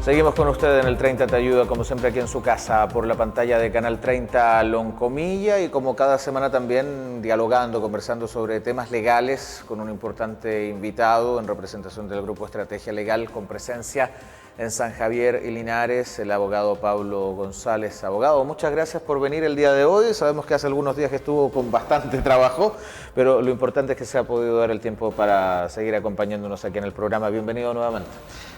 Seguimos con usted en el 30 Te Ayuda, como siempre aquí en su casa, por la pantalla de Canal 30 Loncomilla, y como cada semana también dialogando, conversando sobre temas legales con un importante invitado en representación del Grupo Estrategia Legal, con presencia en San Javier y Linares, el abogado Pablo González. Abogado, muchas gracias por venir el día de hoy. Sabemos que hace algunos días que estuvo con bastante trabajo, pero lo importante es que se ha podido dar el tiempo para seguir acompañándonos aquí en el programa. Bienvenido nuevamente.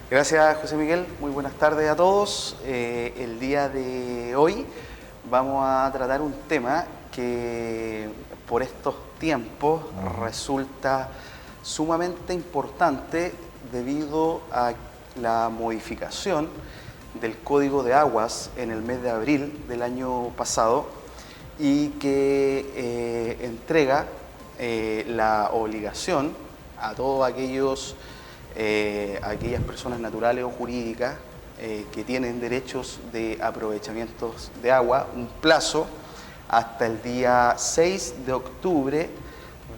Gracias, José Miguel. Muy buenas tardes a todos. El día de hoy vamos a tratar un tema que por estos tiempos resulta sumamente importante debido a la modificación del Código de Aguas en el mes de abril del año pasado y que entrega la obligación a todos aquellas personas naturales o jurídicas que tienen derechos de aprovechamientos de agua, un plazo hasta el día 6 de octubre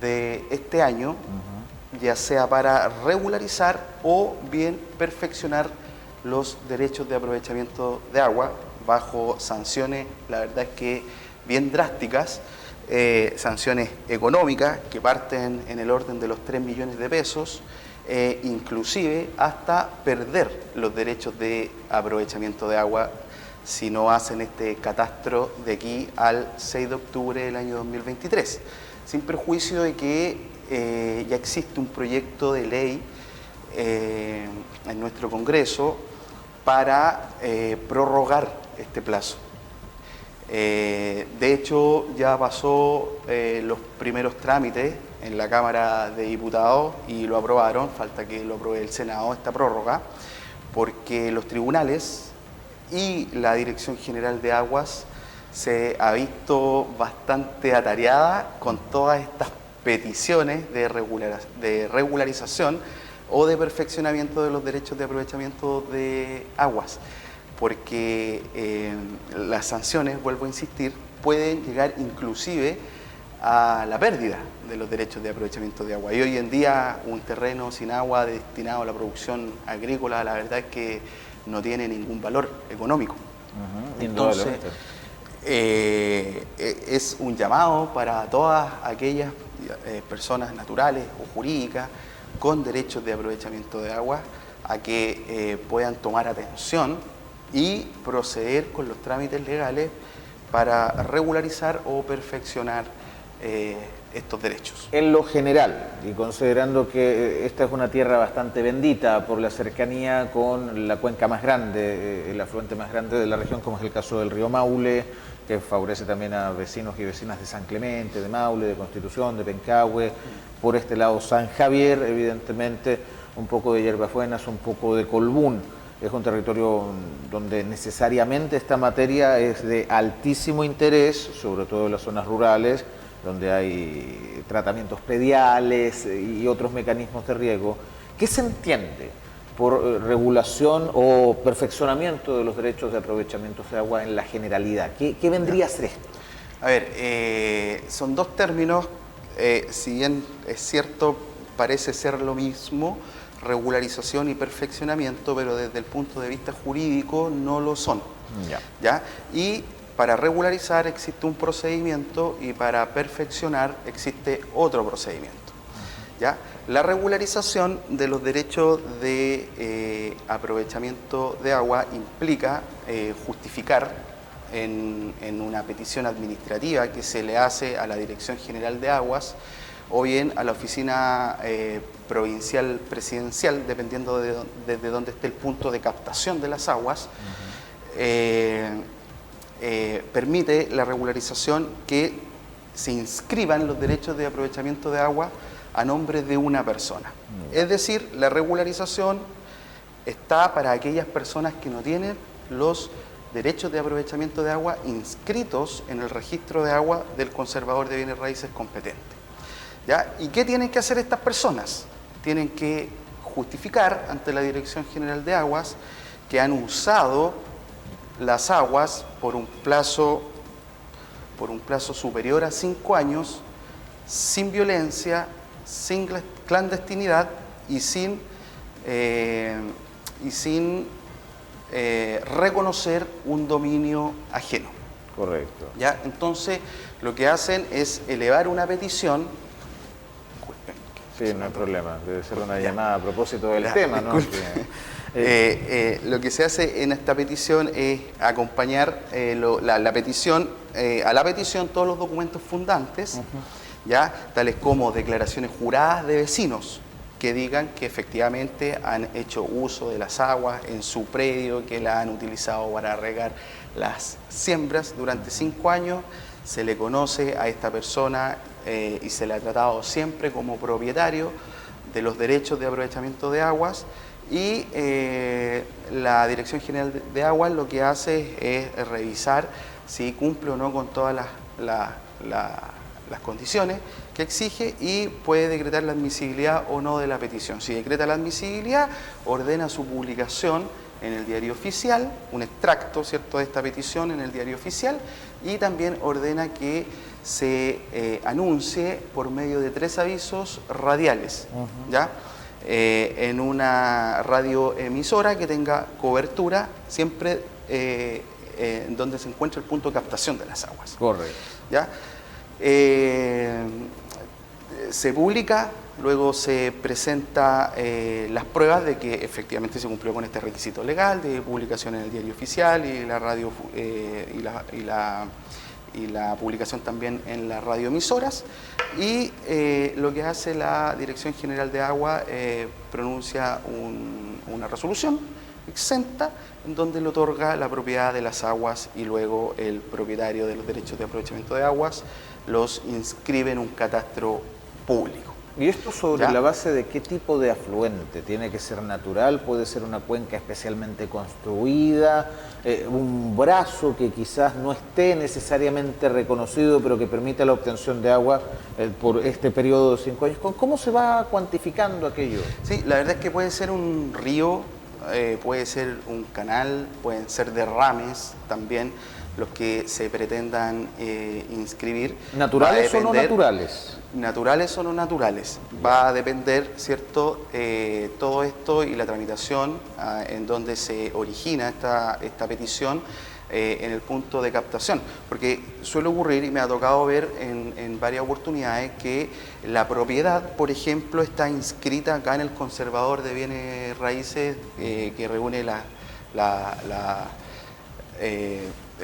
de este año, ya sea para regularizar o bien perfeccionar los derechos de aprovechamiento de agua bajo sanciones, la verdad es que bien drásticas, sanciones económicas que parten en el orden de los 3 millones de pesos, inclusive hasta perder los derechos de aprovechamiento de agua si no hacen este catastro de aquí al 6 de octubre del año 2023, sin perjuicio de que ya existe un proyecto de ley en nuestro Congreso para prorrogar este plazo. De hecho, ya pasó los primeros trámites en la Cámara de Diputados y lo aprobaron, falta que lo apruebe el Senado esta prórroga, porque los tribunales y la Dirección General de Aguas se ha visto bastante atareada con todas estas peticiones de regularización o de perfeccionamiento de los derechos de aprovechamiento de aguas, porque las sanciones, vuelvo a insistir, pueden llegar inclusive a la pérdida de los derechos de aprovechamiento de agua. Y hoy en día un terreno sin agua destinado a la producción agrícola, la verdad es que no tiene ningún valor económico. Entonces, es un llamado para todas aquellas personas naturales o jurídicas con derechos de aprovechamiento de agua a que puedan tomar atención y proceder con los trámites legales para regularizar o perfeccionar estos derechos. En lo general, y considerando que esta es una tierra bastante bendita por la cercanía con la cuenca más grande, el afluente más grande de la región, como es el caso del río Maule, que favorece también a vecinos y vecinas de San Clemente, de Maule, de Constitución, de Pencahue, por este lado San Javier, evidentemente un poco de Hierbafuenas, un poco de Colbún. Es un territorio donde necesariamente esta materia es de altísimo interés, sobre todo en las zonas rurales, donde hay tratamientos prediales y otros mecanismos de riego. ¿Qué se entiende por regulación o perfeccionamiento de los derechos de aprovechamiento de agua en la generalidad? ¿Qué vendría a ser esto? A ver, son dos términos, si bien es cierto, parece ser lo mismo, regularización y perfeccionamiento, pero desde el punto de vista jurídico no lo son. ¿Ya? Y para regularizar existe un procedimiento y para perfeccionar existe otro procedimiento. ¿Ya? La regularización de los derechos de aprovechamiento de agua implica justificar en una petición administrativa que se le hace a la Dirección General de Aguas o bien a la Oficina Provincial Presidencial, dependiendo desde dónde esté el punto de captación de las aguas, permite la regularización que se inscriban los derechos de aprovechamiento de agua a nombre de una persona. Es decir, la regularización está para aquellas personas que no tienen los derechos de aprovechamiento de agua inscritos en el registro de agua del conservador de bienes raíces competente. ¿Ya? ¿Y qué tienen que hacer estas personas? Tienen que justificar ante la Dirección General de Aguas que han usado las aguas por un plazo superior a 5 años, sin violencia, sin clandestinidad y sin reconocer un dominio ajeno. Correcto. ¿Ya? Entonces, lo que hacen es elevar una petición. Sí, no hay problema. Debe ser una llamada a propósito del Ya, tema, ¿no? Lo que se hace en esta petición es acompañar a la petición todos los documentos fundantes, ¿ya? Tales como declaraciones juradas de vecinos que digan que efectivamente han hecho uso de las aguas en su predio, que la han utilizado para regar las siembras durante 5 años. Se le conoce a esta persona y se le ha tratado siempre como propietario de los derechos de aprovechamiento de aguas, y la Dirección General de Aguas lo que hace es revisar si cumple o no con todas las condiciones que exige, y puede decretar la admisibilidad o no de la petición. Si decreta la admisibilidad, ordena su publicación en el diario oficial, un extracto, ¿cierto?, de esta petición en el diario oficial, y también ordena que se anuncie por medio de 3 avisos radiales, ¿ya? En una radioemisora que tenga cobertura siempre en donde se encuentra el punto de captación de las aguas. Correcto. ¿Ya? Se publica, luego se presenta las pruebas de que efectivamente se cumplió con este requisito legal de publicación en el diario oficial y la radio y la publicación también en las radioemisoras, y lo que hace la Dirección General de Agua pronuncia una resolución exenta en donde le otorga la propiedad de las aguas, y luego el propietario de los derechos de aprovechamiento de aguas los inscribe en un catastro público. ¿Y esto sobre ¿Ya? la base de qué tipo de afluente? ¿Tiene que ser natural? ¿Puede ser una cuenca especialmente construida? ¿Un brazo que quizás no esté necesariamente reconocido, pero que permita la obtención de agua por este periodo de 5 años? ¿Cómo se va cuantificando aquello? Sí, la verdad es que puede ser un río, puede ser un canal, pueden ser derrames también los que se pretendan inscribir. ¿Naturales o no naturales? Naturales o no naturales. Va a depender, ¿cierto?, todo esto y la tramitación en donde se origina esta petición en el punto de captación. Porque suele ocurrir, y me ha tocado ver en varias oportunidades, que la propiedad, por ejemplo, está inscrita acá en el conservador de bienes raíces que reúne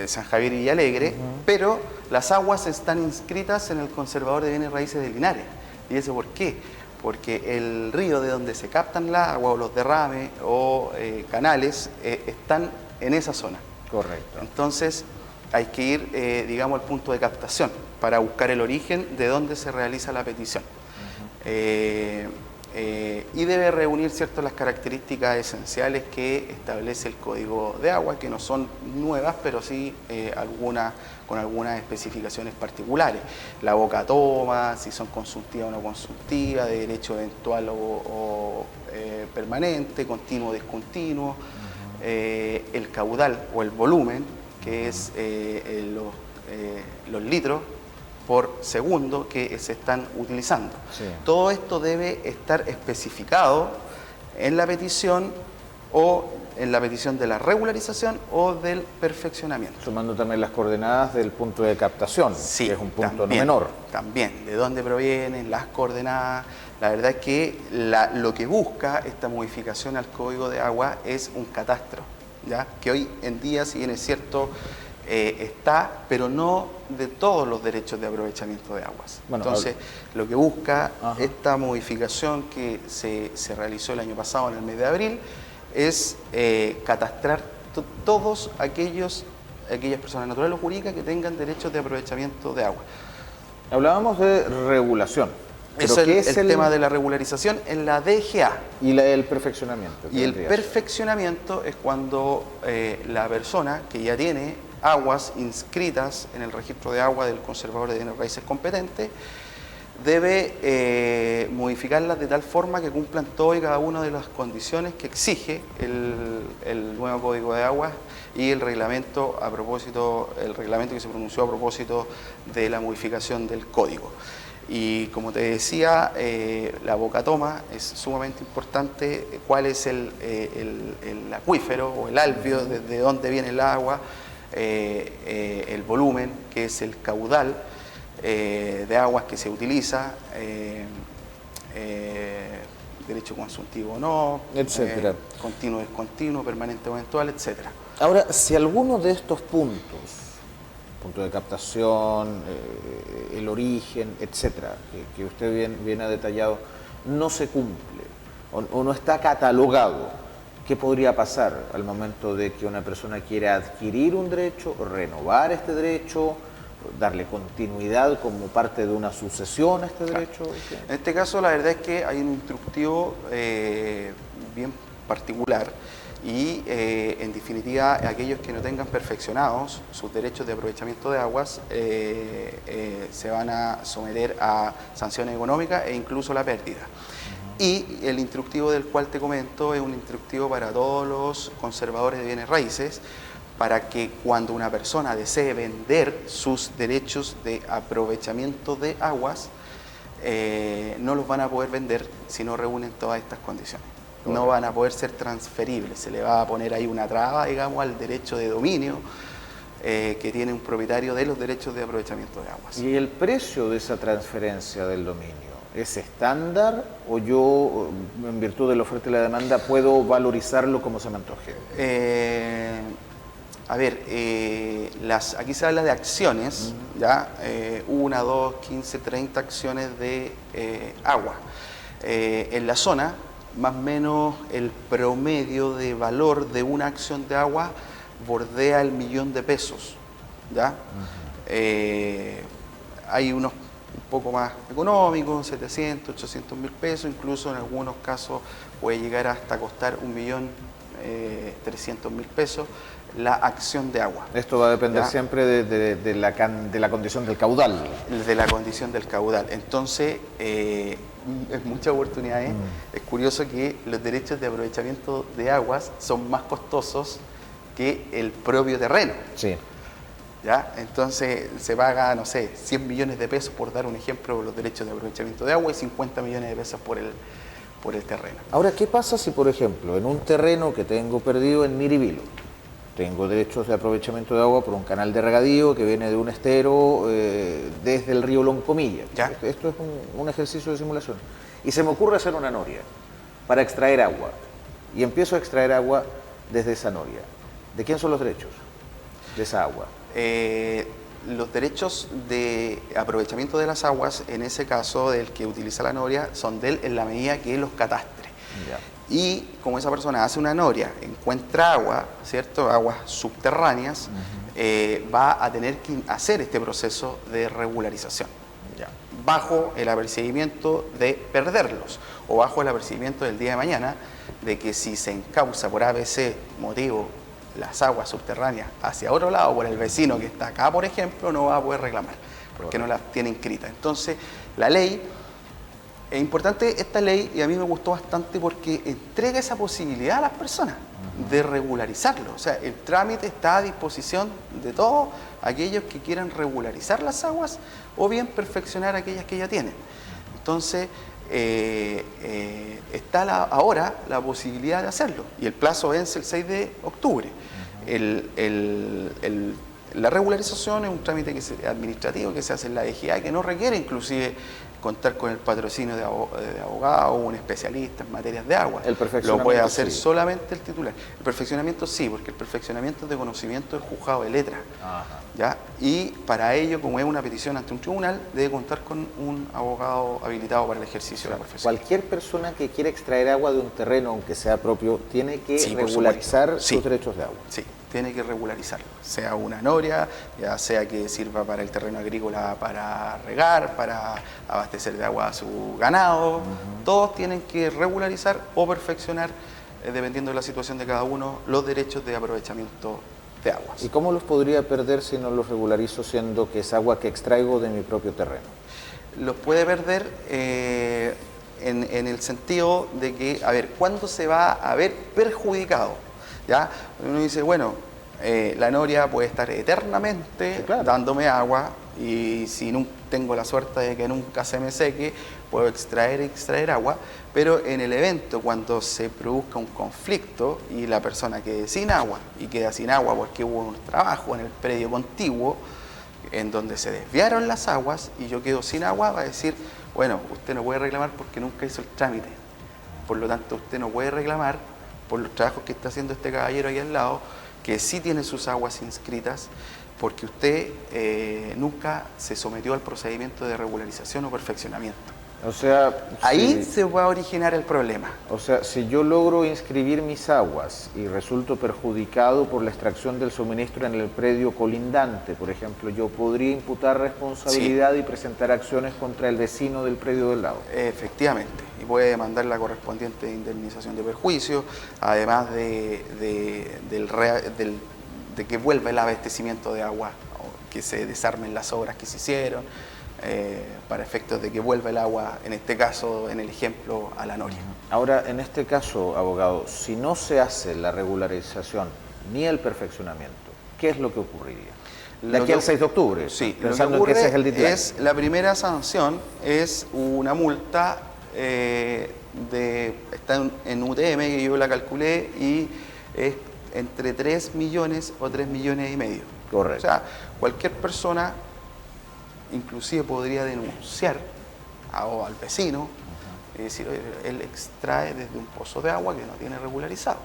San Javier y Villalegre, pero las aguas están inscritas en el conservador de bienes raíces de Linares. ¿Y eso por qué? Porque el río de donde se captan las aguas, o los derrames o canales, están en esa zona. Correcto. Entonces hay que ir, digamos, al punto de captación para buscar el origen de donde se realiza la petición. Y debe reunir, ¿cierto?, las características esenciales que establece el Código de Agua, que no son nuevas, pero sí con algunas especificaciones particulares. La boca toma, si son consultivas o no consultivas, de derecho eventual o permanente, continuo o discontinuo, el caudal o el volumen, que es los litros por segundo que se están utilizando. Sí. Todo esto debe estar especificado en la petición, o en la petición de la regularización o del perfeccionamiento. Sumando también las coordenadas del punto de captación, Sí, que es un punto también, no menor. También, de dónde provienen, las coordenadas. La verdad es que lo que busca esta modificación al Código de Agua es un catastro, ¿ya? Que hoy en día, si bien es cierto, está, pero no de todos los derechos de aprovechamiento de aguas. Bueno, entonces, lo que busca Ajá. esta modificación que se realizó el año pasado, en el mes de abril, es catastrar todos aquellas personas naturales o jurídicas que tengan derechos de aprovechamiento de agua. Hablábamos de regulación. Eso es el tema de la regularización en la DGA. Y el perfeccionamiento. Y el perfeccionamiento es cuando la persona que ya tiene aguas inscritas en el registro de agua del conservador de bienes raíces competente debe modificarlas de tal forma que cumplan todas y cada una de las condiciones que exige el nuevo Código de Aguas y el reglamento que se pronunció a propósito de la modificación del código. Y como te decía, la boca toma es sumamente importante, cuál es el acuífero o el alveo, desde dónde viene el agua, el volumen, que es el caudal de aguas que se utiliza, derecho consultivo o no, etcétera. continuo, discontinuo, permanente o eventual, etcétera. Ahora, si alguno de estos puntos, punto de captación, el origen, etcétera, que usted bien ha detallado, no se cumple o no está catalogado, ¿qué podría pasar al momento de que una persona quiera adquirir un derecho, renovar este derecho, darle continuidad como parte de una sucesión a este derecho? En este caso, la verdad es que hay un instructivo bien particular y, en definitiva, aquellos que no tengan perfeccionados sus derechos de aprovechamiento de aguas se van a someter a sanciones económicas e incluso la pérdida. Y el instructivo del cual te comento es un instructivo para todos los conservadores de bienes raíces, para que cuando una persona desee vender sus derechos de aprovechamiento de aguas, no los van a poder vender si no reúnen todas estas condiciones. No van a poder ser transferibles, se le va a poner ahí una traba, digamos, al derecho de dominio que tiene un propietario de los derechos de aprovechamiento de aguas. ¿Y el precio de esa transferencia del dominio es estándar o yo, en virtud de la oferta y la demanda, puedo valorizarlo como se me antoje? A ver, aquí se habla de acciones, ¿ya? 1, 2, 15, 30 acciones de agua. En la zona, más o menos el promedio de valor de una acción de agua bordea el $1.000.000, ¿ya? Hay unos un poco más económicos, 700, 800 mil pesos, incluso en algunos casos puede llegar hasta costar 1.300.000 pesos la acción de agua. Esto va a depender, ¿ya?, siempre de la condición del caudal. De la condición del caudal. Entonces, es muchas oportunidades. Es curioso que los derechos de aprovechamiento de aguas son más costosos que el propio terreno. Sí. ¿Ya? Entonces se paga, no sé, 100 millones de pesos, por dar un ejemplo, por los derechos de aprovechamiento de agua y 50 millones de pesos por el terreno. Ahora, ¿qué pasa si, por ejemplo, en un terreno que tengo perdido en Miribilo, tengo derechos de aprovechamiento de agua por un canal de regadío que viene de un estero desde el río Loncomilla? ¿Ya? Esto es un ejercicio de simulación. Y se me ocurre hacer una noria para extraer agua. Y empiezo a extraer agua desde esa noria. ¿De quién son los derechos de esa agua? Los derechos de aprovechamiento de las aguas, en ese caso del que utiliza la noria, son de él en la medida que él los catastre. Ya. Y como esa persona hace una noria, encuentra agua, ¿cierto?, aguas subterráneas, va a tener que hacer este proceso de regularización. Ya. Bajo el apercibimiento de perderlos, o bajo el apercibimiento del día de mañana de que si se encausa por ABC motivo las aguas subterráneas hacia otro lado, por el vecino que está acá, por ejemplo, no va a poder reclamar, porque no las tiene inscritas. Entonces, la ley, es importante esta ley, y a mí me gustó bastante porque entrega esa posibilidad a las personas de regularizarlo. O sea, el trámite está a disposición de todos aquellos que quieran regularizar las aguas o bien perfeccionar aquellas que ya tienen. Entonces, está ahora la posibilidad de hacerlo, y el plazo vence el 6 de octubre. La regularización es un trámite administrativo que se hace en la DGA, que no requiere inclusive contar con el patrocinio de abogado o un especialista en materias de agua. El perfeccionamiento lo puede hacer sí, solamente el titular. El perfeccionamiento sí, porque el perfeccionamiento es de conocimiento del juzgado de letra. ¿Ya? Y para ello, como es una petición ante un tribunal, debe contar con un abogado habilitado para el ejercicio de la profesión. Cualquier persona que quiera extraer agua de un terreno, aunque sea propio, tiene que regularizar sus derechos de agua. Sí, tiene que regularizarlo, sea una noria, ya sea que sirva para el terreno agrícola para regar, para abastecer de agua a su ganado. Todos tienen que regularizar o perfeccionar, dependiendo de la situación de cada uno, los derechos de aprovechamiento de aguas. ¿Y cómo los podría perder si no los regularizo, siendo que es agua que extraigo de mi propio terreno? Los puede perder en el sentido de que, a ver, ¿cuándo se va a ver perjudicado? ¿Ya? Uno dice, bueno, la noria puede estar eternamente Sí, claro. dándome agua, y si no tengo la suerte de que nunca se me seque, puedo extraer agua, pero en el evento, cuando se produzca un conflicto y la persona quede sin agua, y queda sin agua porque hubo un trabajo en el predio contiguo en donde se desviaron las aguas y yo quedo sin agua, va a decir, bueno, usted no puede reclamar porque nunca hizo el trámite. Por lo tanto, usted no puede reclamar por los trabajos que está haciendo este caballero ahí al lado, que sí tiene sus aguas inscritas, porque usted nunca se sometió al procedimiento de regularización o perfeccionamiento. O sea, Ahí se va a originar el problema. O sea, si yo logro inscribir mis aguas y resulto perjudicado por la extracción del suministro en el predio colindante, por ejemplo, yo podría imputar responsabilidad y presentar acciones contra el vecino del predio del lado. Efectivamente, y puede demandar la correspondiente indemnización de perjuicio, además de que vuelva el abastecimiento de agua, o que se desarmen las obras que se hicieron, para efectos de que vuelva el agua, en este caso, en el ejemplo, a la noria. Ahora, en este caso, abogado, si no se hace la regularización ni el perfeccionamiento, ¿qué es lo que ocurriría? De aquí al 6 de octubre, sí, pensando en que ese es el deadline. La primera sanción es una multa, está en UTM, que yo la calculé, y es entre 3 millones o 3 millones y medio. Correcto. O sea, cualquier persona inclusive podría denunciar al vecino y decir, oye, él extrae desde un pozo de agua que no tiene regularizado.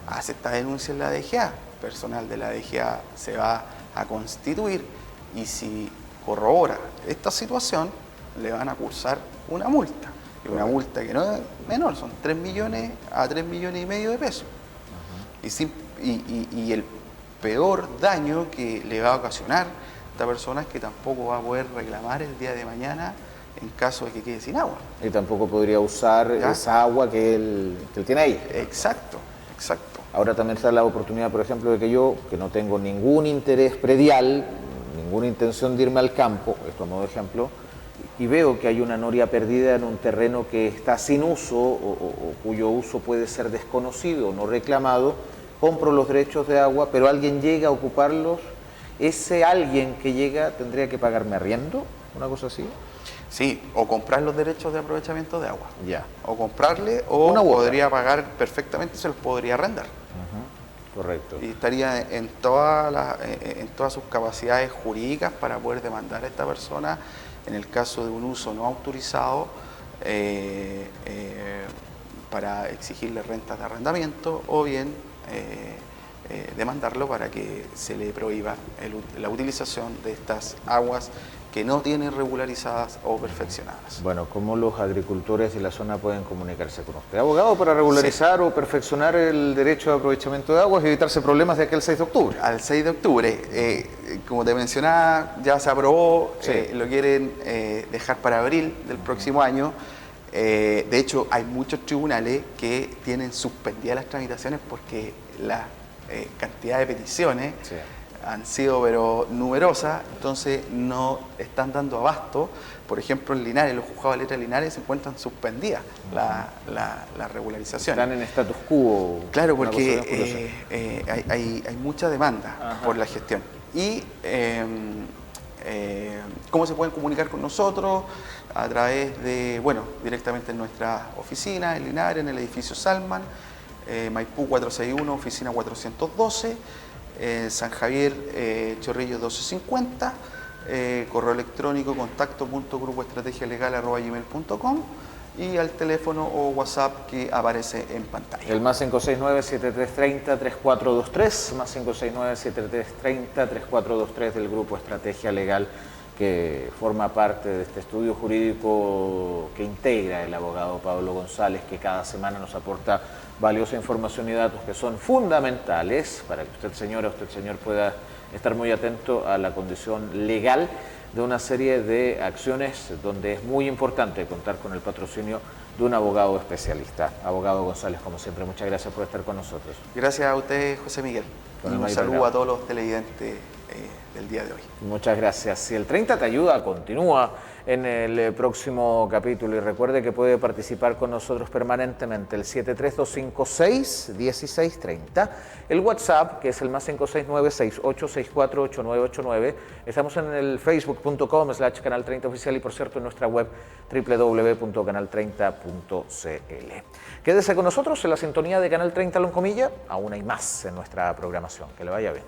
Hace esta denuncia en la DGA, personal de la DGA se va a constituir, y si corrobora esta situación, le van a cursar una multa. Y una multa que no es menor, son 3 millones a 3 millones y medio de pesos. Y el peor daño que le va a ocasionar esta persona es que tampoco va a poder reclamar el día de mañana en caso de que quede sin agua. Y tampoco podría usar esa agua que él tiene ahí. Exacto, exacto. Ahora también está la oportunidad, por ejemplo, de que yo, que no tengo ningún interés predial, ninguna intención de irme al campo, esto a modo de ejemplo, y veo que hay una noria perdida en un terreno que está sin uso o cuyo uso puede ser desconocido o no reclamado, compro los derechos de agua, pero alguien llega a ocuparlos. ¿Ese alguien que llega tendría que pagarme arriendo? ¿Una cosa así? Sí, o comprar los derechos de aprovechamiento de agua. Ya. O comprarle, o podría pagar perfectamente, se los podría arrendar. Correcto. Y estaría en todas sus capacidades jurídicas para poder demandar a esta persona en el caso de un uso no autorizado, para exigirle rentas de arrendamiento, o bien demandarlo para que se le prohíba la utilización de estas aguas que no tienen regularizadas o perfeccionadas. Bueno, ¿cómo los agricultores de la zona pueden comunicarse con usted? Abogado, para regularizar o perfeccionar el derecho de aprovechamiento de aguas y evitarse problemas de aquí al 6 de octubre. Al 6 de octubre, como te mencionaba, ya se aprobó, lo quieren dejar para abril del próximo año. De hecho, hay muchos tribunales que tienen suspendidas las tramitaciones porque la cantidad de peticiones han sido pero numerosas, entonces no están dando abasto. Por ejemplo, en Linares, los juzgados de letra de Linares se encuentran suspendidas la regularización. Están en status quo. Claro, porque hay mucha demanda por la gestión. Y ¿cómo se pueden comunicar con nosotros? A través de, directamente en nuestra oficina, en Linares, en el edificio Salman, Maipú 461, oficina 412, San Javier, Chorrillos 1250, correo electrónico contacto.grupoestrategialegal@gmail.com, y al teléfono o WhatsApp que aparece en pantalla. El más 569-7330-3423, más 569-7330-3423 del Grupo Estrategia Legal, que forma parte de este estudio jurídico que integra el abogado Pablo González, que cada semana nos aporta valiosa información y datos que son fundamentales para que usted, señora, usted, señor, pueda estar muy atento a la condición legal de una serie de acciones donde es muy importante contar con el patrocinio de un abogado especialista. Abogado González, como siempre, muchas gracias por estar con nosotros. Gracias a usted, José Miguel. Y un saludo a todos los televidentes del día de hoy. Muchas gracias. Si el 30 te ayuda, continúa en el próximo capítulo. Y recuerde que puede participar con nosotros permanentemente, el 73256-1630, el WhatsApp, que es el más 569-6864-8989. Estamos en el facebook.com/Canal 30 Oficial y, por cierto, en nuestra web www.canal30.cl. Quédese con nosotros en la sintonía de Canal 30 Loncomilla, aún hay más en nuestra programación. Que le vaya bien.